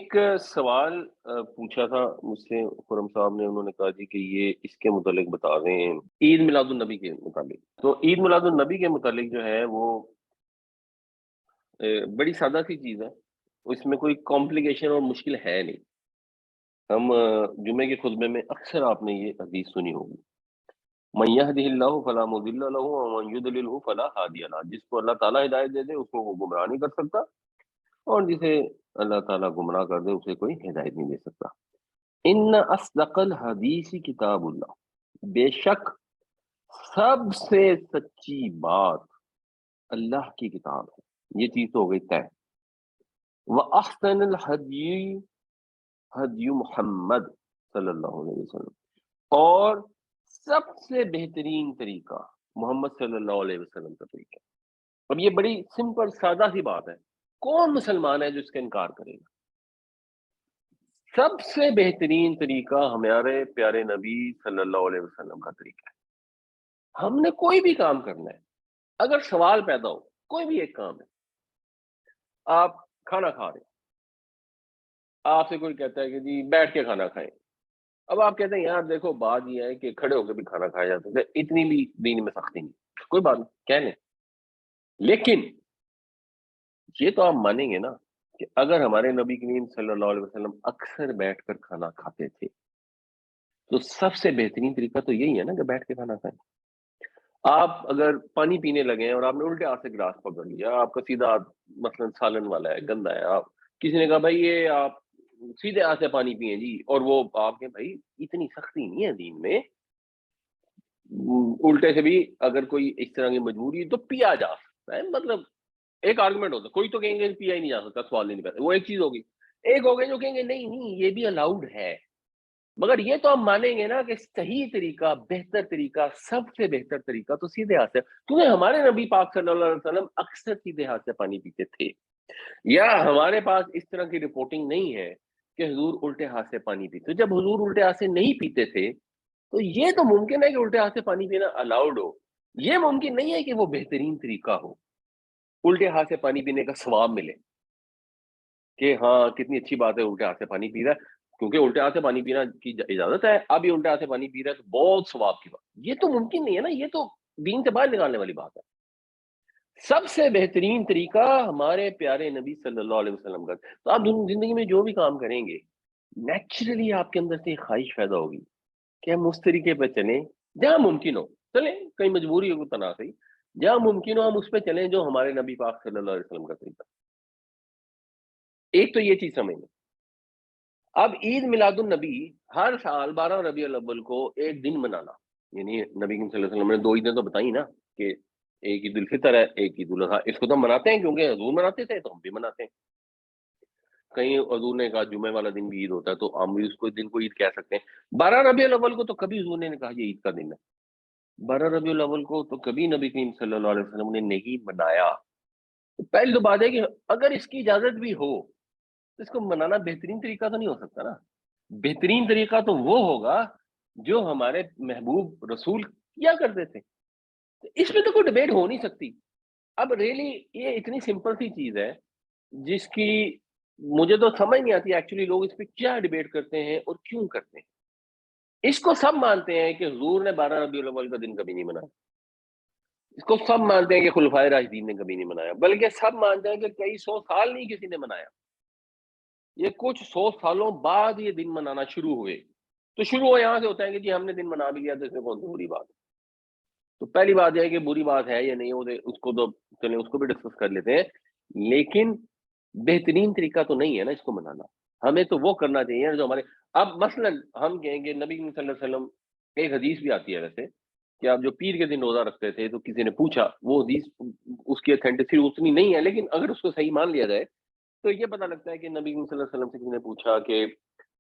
ایک سوال پوچھا تھا مجھ سے خرم صاحب نے، انہوں نے کہا جی کہ یہ اس کے متعلق بتا رہے ہیں عید میلاد النبی کے متعلق. تو عید میلاد النبی کے متعلق جو ہے وہ بڑی سادہ سی چیز ہے. اس میں کوئی کمپلیکیشن اور مشکل ہے نہیں. ہم جمعے کے خطبے میں اکثر آپ نے یہ حدیث سنی ہوگی، من یہدہ اللہ فلا مضل لہ ومن یضللہ فلا ہادی لہ. جس کو اللہ تعالیٰ ہدایت دے دے اس کو وہ گمراہ نہیں کر سکتا، اور جسے اللہ تعالیٰ گمراہ کر دے اسے کوئی ہدایت نہیں دے سکتا. ان اصدق الحدیث کتاب اللہ، بے شک سب سے سچی بات اللہ کی کتاب ہے. یہ چیز تو ہو گئی طے. وَأَحْسَنَ الْحَدْيِ ہدی محمد صلی اللہ علیہ وسلم، اور سب سے بہترین طریقہ محمد صلی اللہ علیہ وسلم کا طریقہ. اب یہ بڑی سمپل سادہ سی بات ہے، کون مسلمان ہے جو اس کا انکار کرے گا؟ سب سے بہترین طریقہ ہمارے پیارے نبی صلی اللہ علیہ وسلم کا طریقہ ہے. ہم نے کوئی بھی کام کرنا ہے، اگر سوال پیدا ہو، کوئی بھی ایک کام ہے، آپ کھانا کھا رہے ہیں، آپ سے کوئی کہتا ہے کہ جی بیٹھ کے کھانا کھائیں. اب آپ کہتے ہیں یار دیکھو بات یہ ہے کہ کھڑے ہو کے بھی کھانا کھایا جاتا ہے، اتنی بھی دین میں سختی نہیں. کوئی بات نہیں، کہہ لیں. لیکن یہ تو آپ مانیں گے نا کہ اگر ہمارے نبی کریم صلی اللہ علیہ وسلم اکثر بیٹھ کر کھانا کھاتے تھے تو سب سے بہترین طریقہ تو یہی ہے نا کہ بیٹھ کے کھانا کھائیں. آپ اگر پانی پینے لگے ہیں اور آپ نے الٹے ہاتھ سے گلاس پکڑ لیا، آپ کا سیدھا ہاتھ مثلاً سالن والا ہے، گندا ہے، آپ کسی نے کہا بھائی یہ آپ سیدھے ہاتھ سے پانی پیئیں جی، اور وہ آپ کے بھائی اتنی سختی نہیں ہے دین میں، الٹے سے بھی اگر کوئی اس طرح کی مجبوری ہے تو پیا جا سکتا ہے. مطلب ایک آرگومنٹ ہوتا ہے، کوئی تو کہیں گے پیا ہی نہیں جا سکتا، سوال ہی نہیں پیدا. وہ ایک چیز ہوگی. ایک ہو گئے جو کہیں گے نہیں نہیں یہ بھی الاؤڈ ہے. مگر یہ تو ہم مانیں گے نا کہ صحیح طریقہ، بہتر طریقہ، سب سے بہتر طریقہ تو سیدھے ہاتھ سے، کیونکہ ہمارے نبی پاک صلی اللہ علیہ وسلم اکثر سیدھے ہاتھ سے پانی پیتے تھے. یا ہمارے پاس اس طرح کی رپورٹنگ نہیں ہے کہ حضور الٹے ہاتھ سے پانی پیتے. جب حضور الٹے ہاتھ سے نہیں پیتے تھے تو یہ تو ممکن ہے کہ الٹے ہاتھ سے پانی پینا الاؤڈ ہو. یہ ممکن نہیں ہے کہ وہ بہترین طریقہ ہو، الٹے ہاتھ سے پانی پینے کا ثواب ملے کہ ہاں کتنی اچھی بات ہے الٹے ہاتھ سے پانی پی رہا ہے. کیونکہ الٹے ہاتھ سے پانی پینا کی اجازت ہے، اب یہ الٹے ہاتھ سے پانی پی رہا ہے تو بہت ثواب کی بات. یہ تو ممکن نہیں ہے نا، یہ تو دین سے باہر نکالنے والی بات ہے. سب سے بہترین طریقہ ہمارے پیارے نبی صلی اللہ علیہ وسلم کا. تو آپ زندگی میں جو بھی کام کریں گے نیچرلی آپ کے اندر سے ایک خواہش پیدا ہوگی کہ ہم اس طریقے پہ چلیں جہاں ممکن ہو. چلیں کہیں مجبوری ہو تنا صحیح، جہاں ممکن ہو ہم اس پہ چلیں جو ہمارے نبی پاک صلی اللہ علیہ وسلم کا طریقہ. ایک تو یہ چیز سمجھ لیں. اب عید میلاد النبی ہر سال 12 ربیع الاول کو ایک دن منانا، یعنی نبی کریم صلی اللہ علیہ وسلم نے دو عیدیں تو بتائی نا کہ ایک عید الفطر ہے، ایک عید الاضحیٰ. اس کو تو ہم مناتے ہیں کیونکہ حضور مناتے تھے تو ہم بھی مناتے ہیں. کہیں حضور نے کہا جمعے والا دن بھی عید ہوتا ہے تو ہم بھی اس کو دن کو عید کہہ سکتے ہیں. 12 ربیع الاول کو تو کبھی حضور نے کہا یہ عید کا دن ہے. 12 ربیع الاول کو تو کبھی نبی کریم صلی اللہ علیہ وسلم نے نہیں منایا. پہلی تو بات ہے کہ اگر اس کی اجازت بھی ہو تو اس کو منانا بہترین طریقہ تو نہیں ہو سکتا نا. بہترین طریقہ تو وہ ہوگا جو ہمارے محبوب رسول کیا کرتے تھے. اس میں تو کوئی ڈبیٹ ہو نہیں سکتی. اب ریلی یہ اتنی سمپل سی چیز ہے جس کی مجھے تو سمجھ نہیں آتی ایکچولی لوگ اس پہ کیا ڈبیٹ کرتے ہیں اور کیوں کرتے ہیں. اس کو سب مانتے ہیں کہ حضور نے 12 ربیع الاول کا دن کبھی نہیں منایا. اس کو سب مانتے ہیں کہ خلفائے راشدین نے کبھی نہیں منایا، بلکہ سب مانتے ہیں کہ کئی سو سال نہیں کسی نے منایا. یہ کچھ 100 سالوں بعد یہ دن منانا شروع ہوئے. تو شروع ہو یہاں سے ہوتا ہے کہ جی ہم نے دن منا بھی لیا تو اس میں کون سی بری بات ہے. تو پہلی بات یہ ہے کہ بری بات ہے یا نہیں اس کو تو چلیں اس کو بھی ڈسکس کر لیتے ہیں. لیکن بہترین طریقہ تو نہیں ہے نا اس کو منانا. ہمیں تو وہ کرنا چاہیے جو ہمارے. اب مثلا ہم کہیں گے نبی صلی اللہ علیہ وسلم، ایک حدیث بھی آتی ہے ویسے کہ آپ جو پیر کے دن روزہ رکھتے تھے تو کسی نے پوچھا، وہ حدیث اس کی اتھینٹسٹی اتنی نہیں ہے لیکن اگر اس کو صحیح مان لیا جائے تو یہ پتہ لگتا ہے کہ نبی صلی اللہ علیہ وسلم سے کسی نے پوچھا کہ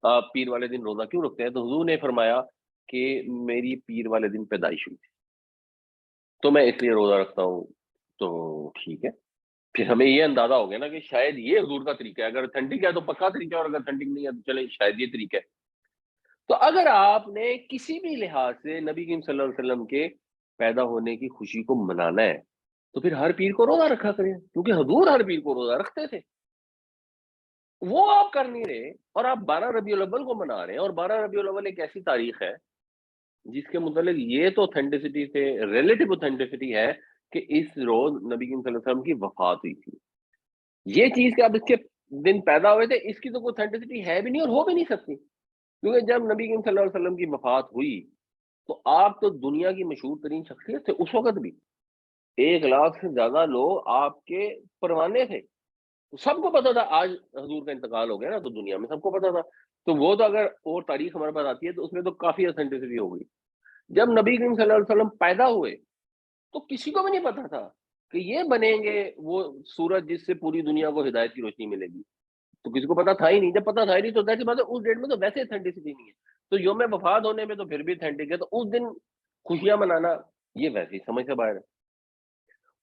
آپ پیر والے دن روزہ کیوں رکھتے ہیں، تو حضور نے فرمایا کہ میری پیر والے دن پیدائش ہوئی تھی تو میں اس لیے روزہ رکھتا ہوں. تو ٹھیک ہے، پھر ہمیں یہ اندازہ ہو گیا نا کہ شاید یہ حضور کا طریقہ ہے. اگر اتھینٹک ہے تو پکا طریقہ ہے، اور اگر اتھینٹک نہیں ہے تو چلے شاید یہ طریقہ ہے. تو اگر آپ نے کسی بھی لحاظ سے نبی کریم صلی اللہ علیہ وسلم کے پیدا ہونے کی خوشی کو منانا ہے تو پھر ہر پیر کو روزہ رکھا کریں، کیونکہ حضور ہر پیر کو روزہ رکھتے تھے. وہ آپ کر نہیں رہے، اور آپ 12 ربیع الاول کو منا رہے ہیں، اور 12 ربیع الاول ایک ایسی تاریخ ہے جس کے متعلق یہ تو اوتھینٹسٹی سے ریلیٹو اوتھینٹسٹی ہے کہ اس روز نبی کریم صلی اللہ علیہ وسلم کی وفات ہوئی تھی۔ یہ چیز کہ اب اس کے دن پیدا ہوئے تھے، اس کی تو کوئی اوتھینٹسٹی ہے بھی نہیں اور ہو بھی نہیں سکتی، کیونکہ جب نبی کریم صلی اللہ علیہ وسلم کی وفات ہوئی تو آپ تو دنیا کی مشہور ترین شخصیت تھے اس وقت بھی، 1 لاکھ سے زیادہ لوگ آپ کے پروانے تھے، سب کو پتا تھا آج حضور کا انتقال ہو گیا نا، تو دنیا میں سب کو پتا تھا، تو وہ تو اگر اور تاریخ ہمارے پاس آتی ہے تو اس میں تو کافی اوتھینٹسٹی ہو گئی۔ جب نبی کریم صلی اللہ علیہ وسلم پیدا ہوئے تو کسی کو بھی نہیں پتا تھا کہ یہ بنیں گے وہ سورج جس سے پوری دنیا کو ہدایت کی روشنی ملے گی، تو کسی کو پتا تھا ہی نہیں، جب پتا تھا ہی نہیں تو ظاہر سی بات ہے اس ڈیٹ میں تو ویسے اوتھینٹسٹی نہیں ہے، تو یوم وفات ہونے میں تو پھر بھی اوتھینٹک ہے، تو اس دن خوشیاں منانا یہ ویسے ہی سمجھ سے باہر ہے۔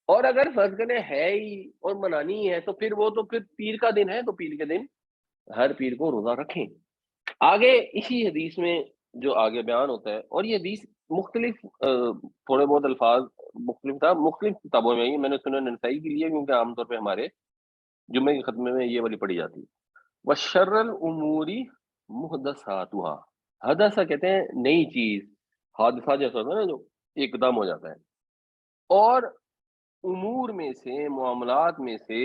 اور اگر فرض کریں ہے ہی اور منانی ہی ہے تو پھر وہ تو پھر پیر کا دن ہے، تو پیر کے دن ہر پیر کو روزہ رکھیں۔ آگے اسی حدیث میں جو آگے بیان ہوتا ہے، اور یہ حدیث مختلف تھوڑے بہت الفاظ مختلف کتابوں میں ہی، میں نے سنن نسائی کی لیے کیونکہ عام طور پہ ہمارے جمعے کے خطبے میں یہ والی پڑھی جاتی ہے۔ وَشَرَّ الْأُمُورِ مُحْدَثَاتُهَا، حدثہ کہتے ہیں نئی چیز، حادثہ جیسا ہوتا ہے نا جو ایک دم ہو جاتا ہے، اور امور میں سے، معاملات میں سے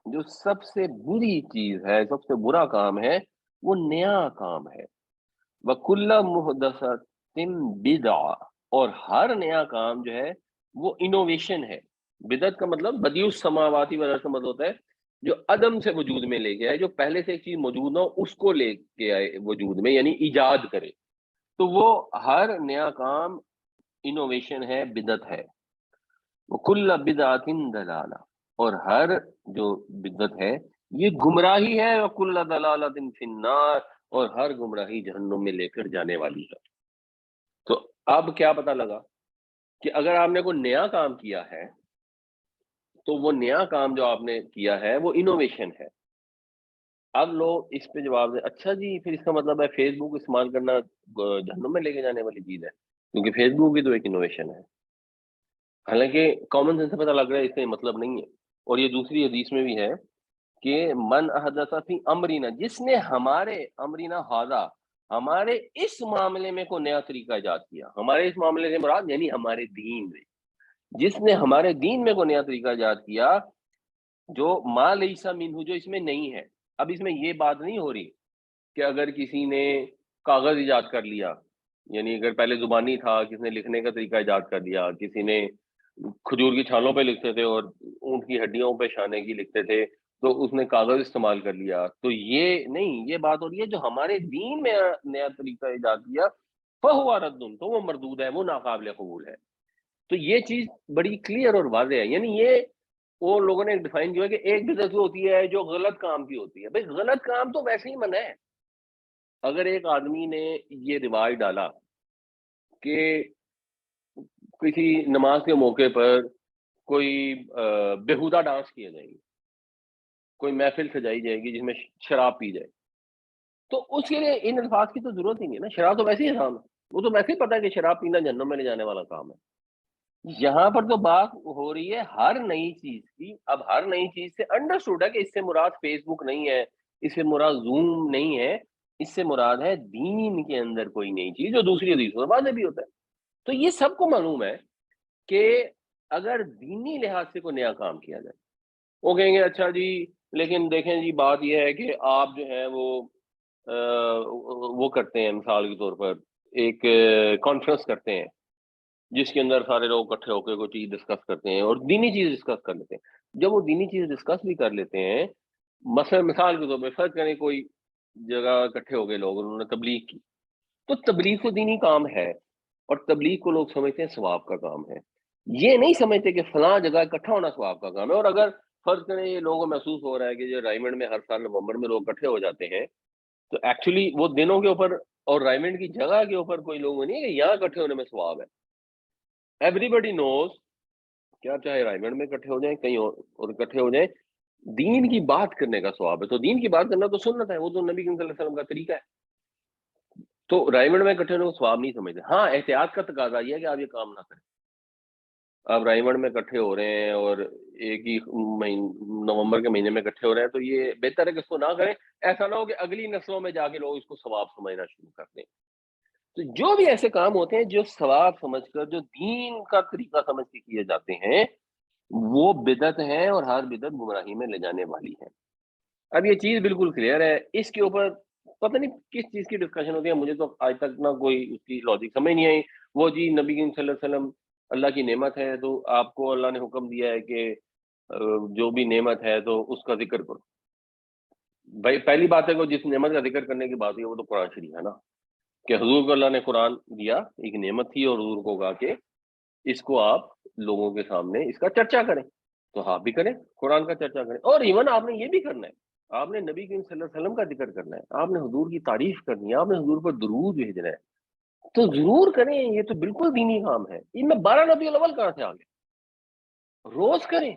جو سب سے بری چیز ہے، سب سے برا کام ہے، وہ نیا کام ہے۔ وَكُلَّ مُحْدَثَةٍ بِدْعَةٍ، اور ہر نیا کام جو ہے وہ انوویشن ہے۔ بدعت کا مطلب بدیع السماواتی والارض کا مطلب ہوتا ہے جو عدم سے وجود میں لے کے آئے، جو پہلے سے ایک چیز موجود نہ ہو اس کو لے کے آئے وجود میں، یعنی ایجاد کرے، تو وہ ہر نیا کام انوویشن ہے، بدعت ہے۔ وَكُلَّ بِدْعَةٍ ضَلَالَةٍ، اور ہر جو بدعت ہے یہ گمراہی ہے، وَكُلَّ ضَلَالَةٍ فِي النَّارِ، اور ہر گمراہی جہنم میں لے کر جانے والی ہے۔ تو اب کیا پتہ لگا کہ اگر آپ نے کوئی نیا کام کیا ہے تو وہ نیا کام جو آپ نے کیا ہے وہ انوویشن ہے۔ اب لوگ اس پہ جواب دیں، اچھا جی پھر اس کا مطلب ہے فیس بک استعمال کرنا جہنم میں لے کے جانے والی چیز ہے، کیونکہ فیس بک بھی تو ایک انوویشن ہے۔ حالانکہ کامن سینس سے پتہ لگ رہا ہے اس کا یہ مطلب نہیں ہے، اور یہ دوسری حدیث میں بھی ہے کہ من احدث فی امرنا، جس نے ہمارے امرنا ھذا، ہمارے اس معاملے میں کوئی نیا طریقہ ایجاد کیا، ہمارے اس معاملے سے مراد یعنی ہمارے دین میں، جس نے ہمارے دین میں کوئی نیا طریقہ ایجاد کیا جو ما لیس منہ، جو اس میں نہیں ہے۔ اب اس میں یہ بات نہیں ہو رہی کہ اگر کسی نے کاغذ ایجاد کر لیا، یعنی اگر پہلے زبانی تھا، کسی نے لکھنے کا طریقہ ایجاد کر لیا، کسی نے کھجور کی چھالوں پہ لکھتے تھے اور اونٹ کی ہڈیوں پہ شانے کی لکھتے تھے تو اس نے کاغذ استعمال کر لیا، تو یہ نہیں، یہ بات ہو رہی ہے جو ہمارے دین میں نیا طریقہ ایجاد کیا فہو رد، تو وہ مردود ہے، وہ ناقابل قبول ہے۔ تو یہ چیز بڑی کلیئر اور واضح ہے، یعنی یہ وہ لوگوں نے ڈیفائن کیا کہ ایک بدعت وہ ہوتی ہے جو غلط کام کی ہوتی ہے۔ بھائی غلط کام تو ویسے ہی منع ہے۔ اگر ایک آدمی نے یہ رواج ڈالا کہ کسی نماز کے موقع پر کوئی بےہودہ ڈانس کیا جائے گی، کوئی محفل سجائی جائے گی جس میں شراب پی جائے، تو اس کے لیے ان الفاظ کی تو ضرورت ہی نہیں ہے نا، شراب تو ویسے ہی حرام ہے، وہ تو ویسے ہی پتا ہے کہ شراب پینا جہنم میں لے جانے والا کام ہے۔ یہاں پر تو بات ہو رہی ہے ہر نئی چیز کی۔ اب ہر نئی چیز سے انڈرسٹوڈ ہے کہ اس سے مراد فیس بک نہیں ہے، اس سے مراد زوم نہیں ہے، اس سے مراد ہے دین کے اندر کوئی نئی چیز جو دوسری حدیثوں میں واضح بھی ہوتا ہے۔ تو یہ سب کو معلوم ہے کہ اگر دینی لحاظ سے کوئی نیا کام کیا جائے، وہ کہیں گے اچھا جی لیکن دیکھیں جی بات یہ ہے کہ آپ جو ہے وہ کرتے ہیں، مثال کے طور پر ایک کانفرنس کرتے ہیں جس کے اندر سارے لوگ اکٹھے ہو کے کوئی چیز ڈسکس کرتے ہیں اور دینی چیز ڈسکس کر لیتے ہیں۔ جب وہ دینی چیز ڈسکس بھی کر لیتے ہیں، مثلا مثال کے طور پہ فرض کریں کوئی جگہ اکٹھے ہو گئے لوگ، انہوں نے تبلیغ کی، تو تبلیغ کو دینی کام ہے اور تبلیغ کو لوگ سمجھتے ہیں ثواب کا کام ہے، یہ نہیں سمجھتے کہ فلاں جگہ اکٹھا ہونا ثواب کا کام ہے۔ اور اگر فرض کریں یہ لوگوں کو محسوس ہو رہا ہے کہ جو رائمنڈ میں ہر سال نومبر میں لوگ اکٹھے ہو جاتے ہیں، تو ایکچولی وہ دنوں کے اوپر اور رائمنڈ کی جگہ کے اوپر کوئی لوگ نہیں ہے کہ یہاں اکٹھے ہونے میں ثواب ہے۔ ایوری بڈی نوز کہ آپ چاہے رائمنڈ میں اکٹھے ہو جائیں کہیں اور اکٹھے ہو جائیں، دین کی بات کرنے کا ثواب ہے، تو دین کی بات کرنا تو سنت ہے، وہ تو نبی کریم صلی اللہ علیہ وسلم کا طریقہ ہے۔ تو رائمنڈ میں اکٹھے ہونے کو ثواب نہیں سمجھتے، ہاں احتیاط کا تقاضا یہ ہے کہ آپ یہ کام نہ کریں۔ آپ رائمنڈ میں اکٹھے ہو رہے ہیں اور ایک ہی نومبر کے مہینے میں اکٹھے ہو رہے ہیں، تو یہ بہتر ہے کہ اس کو نہ کریں. ایسا نہ ہو کہ اگلی نسلوں میں جا کے لوگ اس کو ثواب سمجھنا شروع کر دیں. تو جو بھی ایسے کام ہوتے ہیں جو ثواب سمجھ کر، جو دین کا طریقہ سمجھ کے کیے جاتے ہیں، وہ بدعت ہیں، اور ہر بدعت گمراہی میں لے جانے والی ہے. اب یہ چیز بالکل کلیئر ہے. اس کے اوپر پتہ نہیں کس چیز کی ڈسکشن ہوتی ہے، مجھے تو آج تک نہ کوئی اس کی لاجک سمجھ نہیں آئی. وہ جی نبی کریم صلی اللہ علیہ وسلم اللہ کی نعمت ہے، تو آپ کو اللہ نے حکم دیا ہے کہ جو بھی نعمت ہے تو اس کا ذکر کرو. بھائی پہلی بات ہے کہ جس نعمت کا ذکر کرنے کی بات ہے وہ تو قرآن شریف ہے نا، کہ حضور کو اللہ نے قرآن دیا، ایک نعمت تھی، اور حضور کو کہا کہ اس کو آپ لوگوں کے سامنے اس کا چرچا کریں. تو آپ بھی کریں، قرآن کا چرچا کریں. اور ایون آپ نے یہ بھی کرنا ہے، آپ نے نبی کریم صلی اللہ علیہ وسلم کا ذکر کرنا ہے، آپ نے حضور کی تعریف کرنی ہے، آپ نے حضور پر درود بھیجنا ہے. تو ضرور کریں، یہ تو بالکل دینی کام ہے. ان میں 12 ربیع الاول کہاں سے آ گئے؟ روز کریں،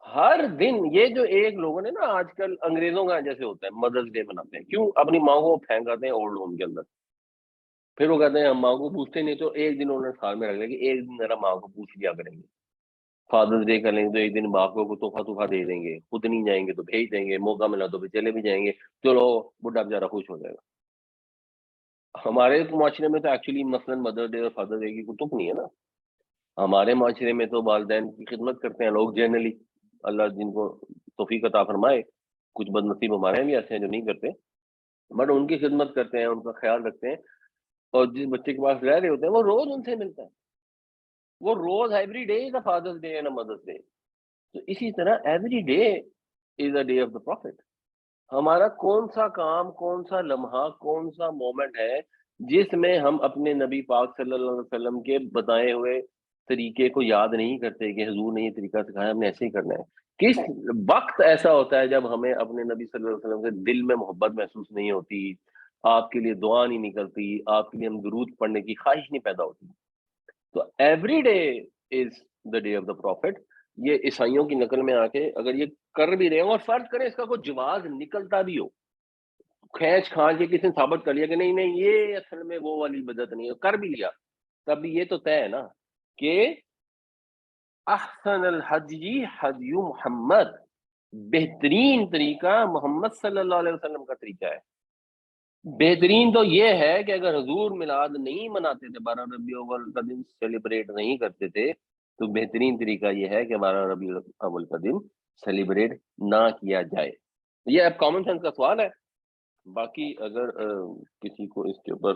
ہر دن. یہ جو ایک لوگوں نے نا آج کل انگریزوں کا جیسے ہوتا ہے مدرس ڈے مناتے ہیں، کیوں؟ اپنی ماں کو پھینک آتے ہیں اولڈ ہوم کے اندر، پھر وہ کہتے ہیں ہم ماں کو پوچھتے نہیں. تو ایک دن انہوں نے سال میں رکھ لیا کہ ایک دن ذرا ماں کو پوچھ لیا کریں گے. فادرس ڈے کر لیں گے تو ایک دن باپ کو تحفہ دے دیں گے، خود نہیں جائیں گے تو بھیج دیں گے، موقع ملا تو پھر چلے بھی جائیں گے، چلو بڈھا بیچارہ خوش ہو جائے گا. ہمارے معاشرے میں تو ایکچولی مثلاً مدر ڈے اور فادر ڈے کی کوئی تک نہیں ہے نا. ہمارے معاشرے میں تو والدین کی خدمت کرتے ہیں لوگ جنرلی، اللہ جن کو توفیق عطا فرمائے. کچھ بد نصیب ہمارے یہاں بھی ایسے ہیں جو نہیں کرتے، بٹ ان کی خدمت کرتے ہیں، ان کا خیال رکھتے ہیں. اور جس بچے کے پاس رہ رہے ہوتے ہیں وہ روز ان سے ملتا ہے، وہ روز every day is a father's day and a mother's day. تو اسی طرح every day is a day of the profit. ہمارا کون سا کام، کون سا لمحہ، کون سا مومنٹ ہے جس میں ہم اپنے نبی پاک صلی اللہ علیہ وسلم کے بتائے ہوئے طریقے کو یاد نہیں کرتے کہ حضور نے یہ طریقہ سکھایا، ہم نے ایسے ہی کرنا ہے؟ کس وقت ایسا ہوتا ہے جب ہمیں اپنے نبی صلی اللہ علیہ وسلم سے دل میں محبت محسوس نہیں ہوتی، آپ کے لیے دعا نہیں نکلتی، آپ کے لیے ہم درود پڑھنے کی خواہش نہیں پیدا ہوتی؟ تو every day is the day of the prophet. یہ عیسائیوں کی نقل میں آ کے اگر یہ کر بھی رہے ہوں، اور فرض کریں اس کا کوئی جواز نکلتا بھی ہو، کھینچ کھانچ کے کسی نے ثابت کر لیا کہ نہیں نہیں یہ اصل میں وہ والی بدعت نہیں ہے، کر بھی لیا، تب بھی یہ تو طے ہے نا کہ احسن الحدی حدی محمد، بہترین طریقہ محمد صلی اللہ علیہ وسلم کا طریقہ ہے. بہترین تو یہ ہے کہ اگر حضور میلاد نہیں مناتے تھے، 12 ربیع الاول کا دن سیلیبریٹ نہیں کرتے تھے، تو بہترین طریقہ یہ ہے کہ 12 ربیع الاول کا دن سیلیبریٹ نہ کیا جائے. یہ اب کامن سینس کا سوال ہے. باقی اگر کسی کو اس کے اوپر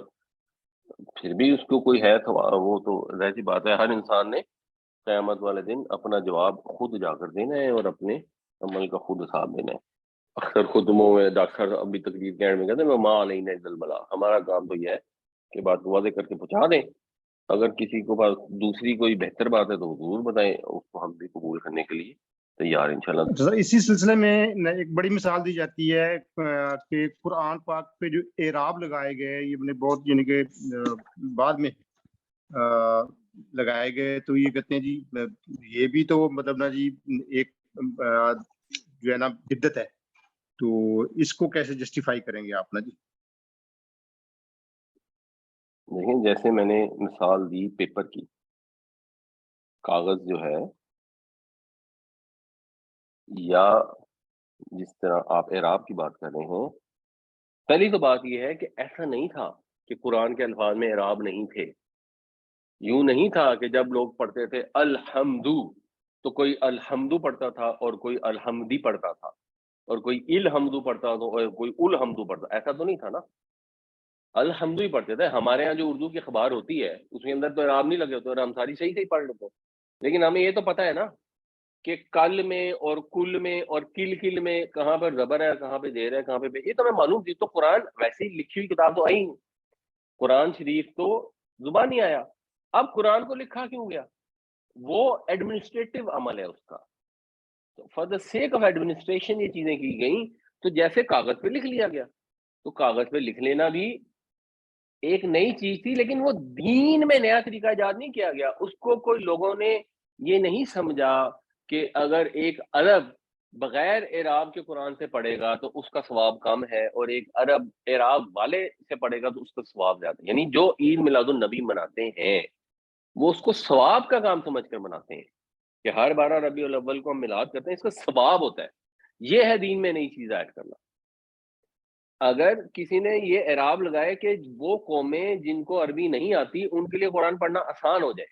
پھر بھی اس کو کوئی ہے تو وہ تو ظاہر سی بات ہے، ہر انسان نے قیامت والے دن اپنا جواب خود جا کر دینا ہے اور اپنے عمل کا خود حساب دینا ہے. اکثر خدموں میں ڈاکٹر ابھی تقریر کے اینڈ میں کہتے ہیں میں ماں علینا البلا. ہمارا کام تو یہ ہے کہ بات کو واضح کر کے پہنچا دیں. اگر کسی کو پاس دوسری کوئی بہتر بات ہے تو ضرور بتائیں، اس کو ہم بھی قبول کرنے کے لیے تیار انشاءاللہ. اچھا سر، اسی سلسلے میں ایک بڑی مثال دی جاتی ہے کہ قرآن پاک پہ جو اعراب لگائے گئے، یہ بہت یعنی کہ بعد میں لگائے گئے، تو یہ کہتے ہیں جی یہ بھی تو مطلب نا جی ایک جو ہے نا بدعت ہے، تو اس کو کیسے جسٹیفائی کریں گے آپ نا جی؟ دیکھیں جیسے میں نے مثال دی پیپر کی، کاغذ جو ہے یا جس طرح آپ اعراب کی بات کر رہے ہیں، پہلی تو بات یہ ہے کہ ایسا نہیں تھا کہ قرآن کے الفاظ میں اعراب نہیں تھے. یوں نہیں تھا کہ جب لوگ پڑھتے تھے الحمدو تو کوئی الحمدو پڑھتا تھا اور کوئی الحمدی پڑھتا تھا، اور کوئی الحمدو پڑھتا تھا اور کوئی الحمدو پڑھتا. ایسا تو نہیں تھا نا، الحمدو ہی پڑھتے تھے. ہمارے ہاں جو اردو کی اخبار ہوتی ہے اس کے اندر تو اعراب نہیں لگے ہوتے اور ہم ساری صحیح صحیح پڑھ لیتے ہیں. لیکن ہمیں یہ تو پتہ ہے نا کہ کل میں اور کل میں اور کل میں کہاں پر زبر ہے، کہاں پہ زیر ہے، کہاں پہ یہ تو ہمیں معلوم تھی. تو قرآن ویسی لکھی ہوئی کتاب تو آئی نہیں، قرآن شریف تو زبانی آیا. اب قرآن کو لکھا کیوں گیا؟ وہ ایڈمنسٹریٹو عمل ہے اس کا. For the sake of administration یہ چیزیں کی گئیں. تو جیسے کاغذ پہ لکھ لیا گیا، تو کاغذ پہ لکھ لینا بھی ایک نئی چیز تھی، لیکن وہ دین میں نیا طریقہ ایجاد نہیں کیا گیا. اس کو کوئی لوگوں نے یہ نہیں سمجھا کہ اگر ایک عرب بغیر اعراب کے قرآن سے پڑھے گا تو اس کا ثواب کم ہے، اور ایک عرب اعراب والے سے پڑھے گا تو اس کا ثواب زیادہ. یعنی جو عید میلاد النبی مناتے ہیں وہ اس کو ثواب کا کام سمجھ کر مناتے ہیں کہ ہر 12 ربیع الاول کو ہم میلاد کرتے ہیں، اس کا ثواب ہوتا ہے. یہ ہے دین میں نئی چیز ایڈ کرنا. اگر کسی نے یہ اعراب لگائے کہ وہ قومیں جن کو عربی نہیں آتی ان کے لیے قرآن پڑھنا آسان ہو جائے،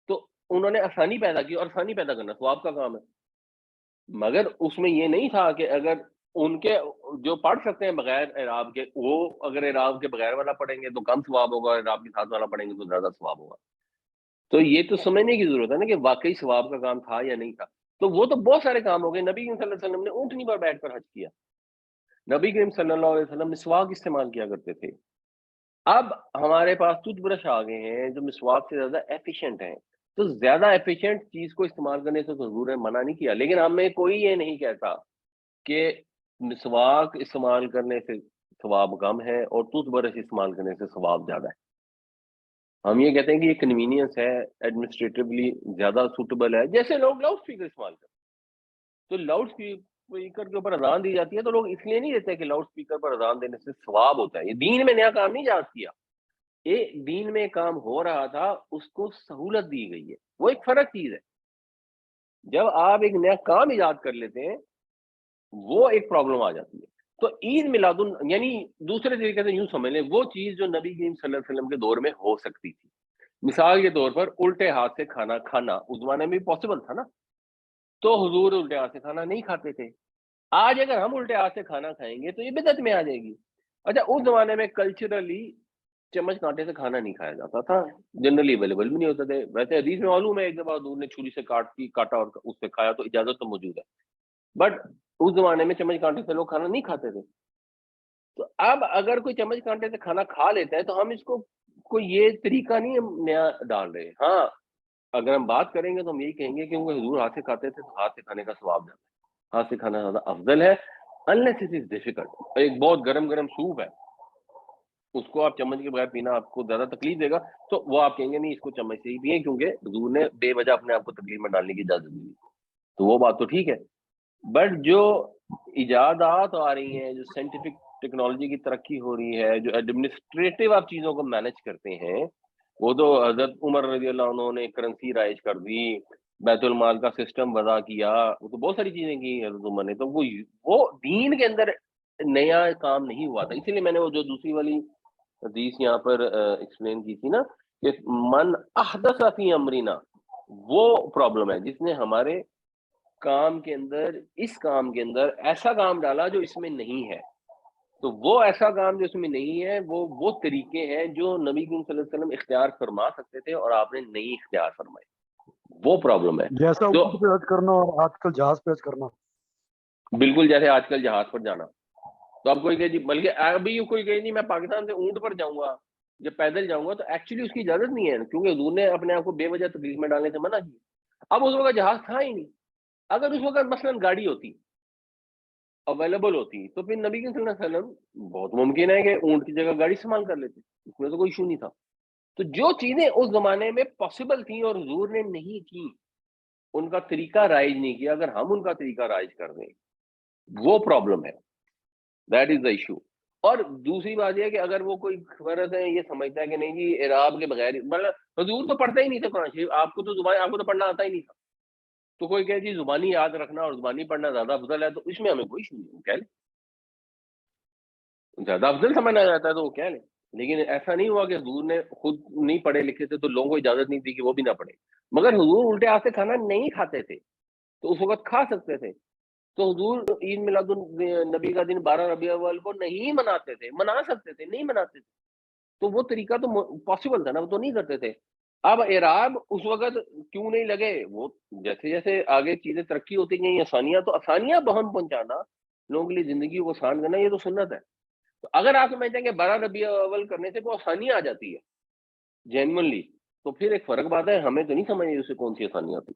تو انہوں نے آسانی پیدا کی، اور آسانی پیدا کرنا ثواب کا کام ہے. مگر اس میں یہ نہیں تھا کہ اگر ان کے جو پڑھ سکتے ہیں بغیر اعراب کے، وہ اگر اعراب کے بغیر والا پڑھیں گے تو کم ثواب ہوگا، اعراب کے ساتھ والا پڑھیں گے تو زیادہ ثواب ہوگا. تو یہ تو سمجھنے کی ضرورت ہے نا کہ واقعی ثواب کا کام تھا یا نہیں تھا. تو وہ تو بہت سارے کام ہو گئے. نبی کریم صلی اللہ علیہ وسلم نے اونٹنی پر بیٹھ کر حج کیا. نبی کریم صلی اللہ علیہ وسلم مسواک استعمال کیا کرتے تھے. اب ہمارے پاس ٹوتھ برش آ گئے ہیں جو مسواک سے زیادہ ایفیشینٹ ہیں. تو زیادہ ایفیشینٹ چیز کو استعمال کرنے سے تو حضور نے منع نہیں کیا، لیکن ہمیں کوئی یہ نہیں کہتا کہ مسواک استعمال کرنے سے ثواب کم ہے اور ٹوتھ برش استعمال کرنے سے ثواب زیادہ ہے. ہم یہ کہتے ہیں کہ یہ کنوینئنس ہے، ایڈمنسٹریٹولی زیادہ سوٹیبل ہے. جیسے لوگ لاؤڈ اسپیکر استعمال کرتے ہیں، تو لاؤڈ اسپیکر کے اوپر اذان دی جاتی ہے تو لوگ اس لیے نہیں دیتے کہ لاؤڈ اسپیکر پر اذان دینے سے ثواب ہوتا ہے. یہ دین میں نیا کام نہیں ایجاد کیا، یہ دین میں کام ہو رہا تھا، اس کو سہولت دی گئی ہے. وہ ایک فرق چیز ہے. جب آپ ایک نیا کام ایجاد کر لیتے ہیں وہ ایک پرابلم آ جاتی ہے. تو عید میلاد یعنی دوسرے طریقے سے یوں سمجھ لیں، وہ چیز جو نبی کریم صلی اللہ علیہ وسلم کے دور میں ہو سکتی تھی. مثال کے طور پر الٹے ہاتھ سے کھانا کھانا اس زمانے میں بھی پاسبل تھا نا، تو حضور الٹے ہاتھ سے کھانا نہیں کھاتے تھے. آج اگر ہم الٹے ہاتھ سے کھانا کھائیں گے تو یہ بدعت میں آ جائے گی. اچھا، اس زمانے میں کلچرلی چمچ کانٹے سے کھانا نہیں کھایا جاتا تھا، جنرلی اویلیبل بھی نہیں ہوتے تھے. ویسے حدیث میں معلوم ہے ایک دفعہ حضور نے چھری سے کاٹا اور اس سے کھایا، تو اجازت تو موجود ہے. بٹ اس زمانے میں چمچ کانٹے سے لوگ کھانا نہیں کھاتے تھے. تو اب اگر کوئی چمچ کانٹے سے کھانا کھا لیتا ہے تو ہم اس کو کوئی یہ طریقہ نہیں ہم نیا ڈال رہے. ہاں، اگر ہم بات کریں گے تو ہم یہی کہیں گے کہ کیونکہ حضور ہاتھ سے کھاتے تھے تو ہاتھ سے کھانے کا ثواب زیادہ ہے، ہاتھ سے کھانا زیادہ افضل ہے. unless it is difficult. ایک بہت گرم گرم سوپ ہے، اس کو آپ چمچ کے بغیر پینا آپ کو زیادہ تکلیف دے گا، تو وہ آپ کہیں گے نہیں، اس کو چمچ سے ہی پئیں کیونکہ حضور نے بے وجہ اپنے آپ کو تکلیف میں ڈالنے کی اجازت دی. تو وہ بات تو ٹھیک ہے. بٹ جو ایجادات آ رہی ہیں، جو سائنٹیفک ٹیکنالوجی کی ترقی ہو رہی ہے، جو ایڈمنسٹریٹو آپ چیزوں کو مینج کرتے ہیں، وہ تو حضرت عمر رضی اللہ عنہ نے کرنسی رائج کر دی، بیت المال کا سسٹم وضع کیا، وہ تو بہت ساری چیزیں کی حضرت عمر نے. تو وہ دین کے اندر نیا کام نہیں ہوا تھا. اسی لیے میں نے وہ جو دوسری والی حدیث یہاں پر ایکسپلین کی تھی نا کہ من احدث فی امرنا، وہ پرابلم ہے جس نے ہمارے کام کے اندر، اس کام کے اندر ایسا کام ڈالا جو اس میں نہیں ہے. تو وہ ایسا کام جو اس میں نہیں ہے، وہ طریقے ہیں جو نبی کریم صلی اللہ علیہ وسلم اختیار فرما سکتے تھے اور آپ نے نہیں اختیار فرمائے. وہ پرابلم ہے. جیسا تو اونٹ پہ حج کرنا اور آج کل جہاز پہ حج کرنا. بالکل جیسے آج کل جہاز پر جانا. تو اب کوئی کہ جی، بلکہ ابھی کوئی کہ نہیں میں پاکستان سے اونٹ پر جاؤں گا، جب پیدل جاؤں گا، تو ایکچولی اس کی اجازت نہیں ہے کیونکہ حضور نے اپنے آپ کو بے وجہ تکلیف میں ڈالنے سے منع کیا. اب اس وقت جہاز تھا ہی نہیں. اگر اس وقت مثلاً گاڑی ہوتی، اویلیبل ہوتی، تو پھر نبی صلی اللہ علیہ وسلم بہت ممکن ہے کہ اونٹ کی جگہ گاڑی استعمال کر لیتے، اس میں تو کوئی ایشو نہیں تھا. تو جو چیزیں اس زمانے میں پاسبل تھیں اور حضور نے نہیں کی، ان کا طریقہ رائج نہیں کیا، اگر ہم ان کا طریقہ رائج کر دیں وہ پرابلم ہے. That is the issue. اور دوسری بات یہ ہے کہ اگر وہ کوئی فرض ہے یہ سمجھتا ہے کہ نہیں جی اعراب کے بغیر، مطلب حضور تو پڑھتے ہی نہیں تھے قرآن شریف، آپ کو تو پڑھنا آتا ہی نہیں تھا. تو کوئی کہے جی زبانی یاد رکھنا اور زبانی پڑھنا زیادہ افضل ہے، تو اس میں ہمیں کوئی ایشو نہیں، کہہ لیں. زیادہ افضل سمجھا جاتا ہے تو وہ کہہ لیں. لیکن ایسا نہیں ہوا کہ حضور نے خود نہیں پڑھے لکھے تھے تو لوگوں کو اجازت نہیں تھی کہ وہ بھی نہ پڑھے. مگر حضور الٹے ہاتھ سے کھانا نہیں کھاتے تھے تو اس وقت کھا سکتے تھے. تو حضور عید میلاد النبی کا دن 12 ربیع الاول کو نہیں مناتے تھے، منا سکتے تھے، نہیں مناتے تھے. تو وہ طریقہ تو پاسبل تھا نا، وہ تو نہیں کرتے تھے. اب اعراب اس وقت کیوں نہیں لگے؟ وہ جیسے جیسے آگے چیزیں ترقی ہوتی گئیں، آسانیاں، تو آسانیاں بہم پہنچانا، لوگوں کے لیے زندگی کو آسان کرنا، یہ تو سنت ہے. تو اگر آپ سمجھتے ہیں کہ 12 ربیع الاول کرنے سے کوئی آسانی آ جاتی ہے جینوئنلی، تو پھر ایک فرق بات ہے، ہمیں تو نہیں سمجھ اسے کون سی آسانی آتی.